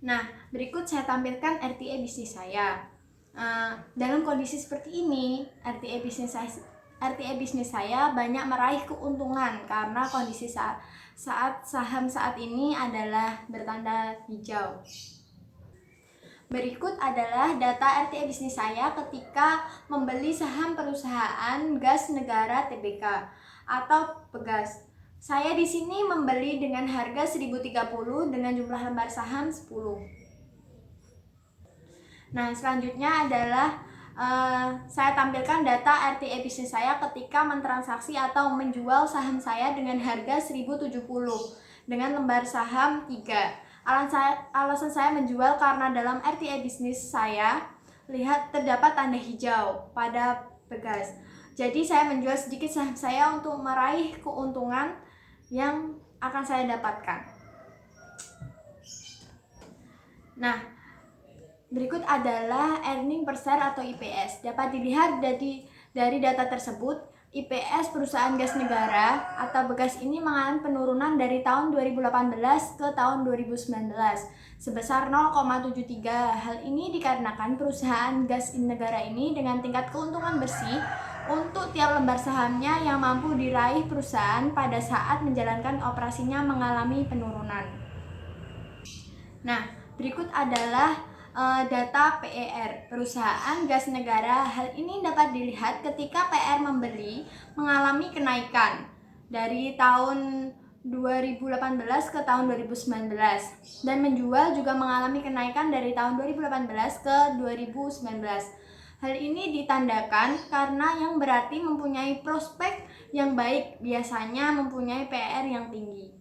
Nah, berikut saya tampilkan RTA bisnis saya. Dalam kondisi seperti ini, RTA bisnis saya banyak meraih keuntungan karena kondisi saat saham saat ini adalah bertanda hijau. Berikut adalah data RTA bisnis saya ketika membeli saham perusahaan gas negara TBK atau Pegas. Saya di sini membeli dengan harga 1030 dengan jumlah lembar saham 10. Nah, selanjutnya adalah saya tampilkan data RTA bisnis saya ketika mentransaksi atau menjual saham saya dengan harga 1070 dengan lembar saham 3. Alasan saya menjual karena dalam RTA bisnis saya lihat terdapat tanda hijau pada Pegas. Jadi saya menjual sedikit saham saya untuk meraih keuntungan yang akan saya dapatkan. Nah, berikut adalah earning per share atau IPS. Dapat dilihat dari data tersebut, IPS perusahaan gas negara atau Pegas ini mengalami penurunan dari tahun 2018 ke tahun 2019 sebesar 0,73. Hal ini dikarenakan perusahaan gas negara ini dengan tingkat keuntungan bersih untuk tiap lembar sahamnya yang mampu diraih perusahaan pada saat menjalankan operasinya mengalami penurunan. Nah, berikut adalah data PER perusahaan gas negara. Hal ini dapat dilihat ketika PR membeli mengalami kenaikan dari tahun 2018 ke tahun 2019 dan menjual juga mengalami kenaikan dari tahun 2018 ke 2019. Hal ini ditandakan karena yang berarti mempunyai prospek yang baik, biasanya mempunyai PR yang tinggi.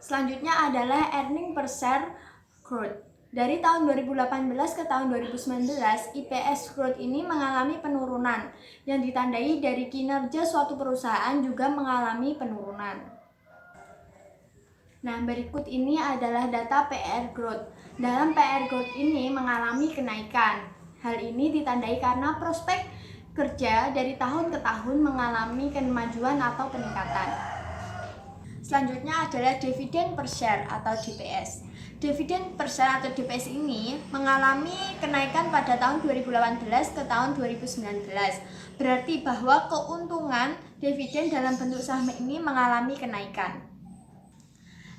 Selanjutnya adalah earning per share growth. Dari tahun 2018 ke tahun 2019, IPS growth ini mengalami penurunan yang ditandai dari kinerja suatu perusahaan juga mengalami penurunan. Nah, berikut ini adalah data PR growth. Dalam PR growth ini mengalami kenaikan. Hal ini ditandai karena prospek kerja dari tahun ke tahun mengalami kemajuan atau peningkatan. Selanjutnya adalah dividen per share atau DPS. Dividen per share atau DPS ini mengalami kenaikan pada tahun 2018 ke tahun 2019. Berarti bahwa keuntungan dividen dalam bentuk saham ini mengalami kenaikan.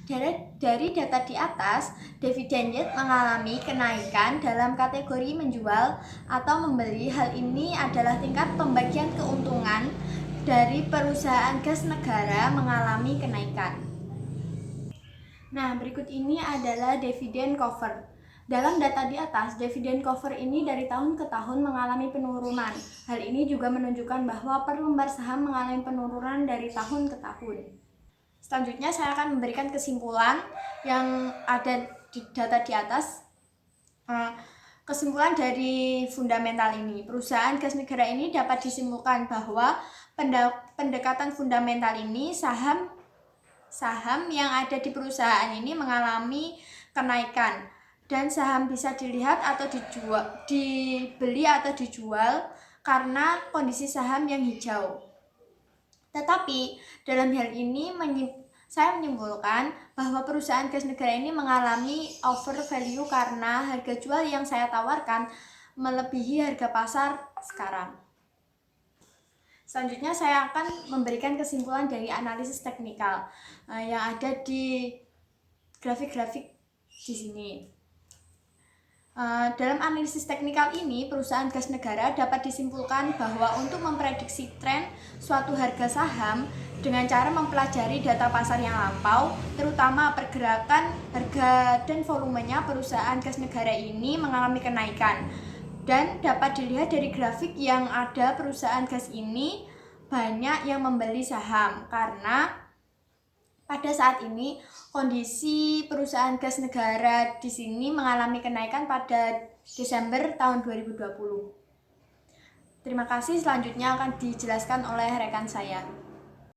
Dari data di atas, dividen yield mengalami kenaikan dalam kategori menjual atau membeli. Hal ini adalah tingkat pembagian keuntungan dari perusahaan gas negara mengalami kenaikan. Nah, berikut ini adalah dividen cover. Dalam data di atas, dividen cover ini dari tahun ke tahun mengalami penurunan. Hal ini juga menunjukkan bahwa per lembar saham mengalami penurunan dari tahun ke tahun. Selanjutnya saya akan memberikan kesimpulan yang ada di data di atas. Kesimpulan dari fundamental ini, perusahaan gas negara ini dapat disimpulkan bahwa pendekatan fundamental ini saham yang ada di perusahaan ini mengalami kenaikan dan saham bisa dilihat atau dibeli atau dijual karena kondisi saham yang hijau. Tetapi dalam hal ini saya menyimpulkan bahwa perusahaan gas negara ini mengalami over value karena harga jual yang saya tawarkan melebihi harga pasar sekarang. Selanjutnya saya akan memberikan kesimpulan dari analisis teknikal yang ada di grafik-grafik di sini. Dalam analisis teknikal ini, perusahaan gas negara dapat disimpulkan bahwa untuk memprediksi tren suatu harga saham dengan cara mempelajari data pasar yang lampau, terutama pergerakan harga dan volumenya perusahaan gas negara ini mengalami kenaikan. Dan dapat dilihat dari grafik yang ada perusahaan gas ini banyak yang membeli saham karena pada saat ini kondisi perusahaan gas negara di sini mengalami kenaikan pada Desember tahun 2020. Terima kasih, selanjutnya akan dijelaskan oleh rekan saya.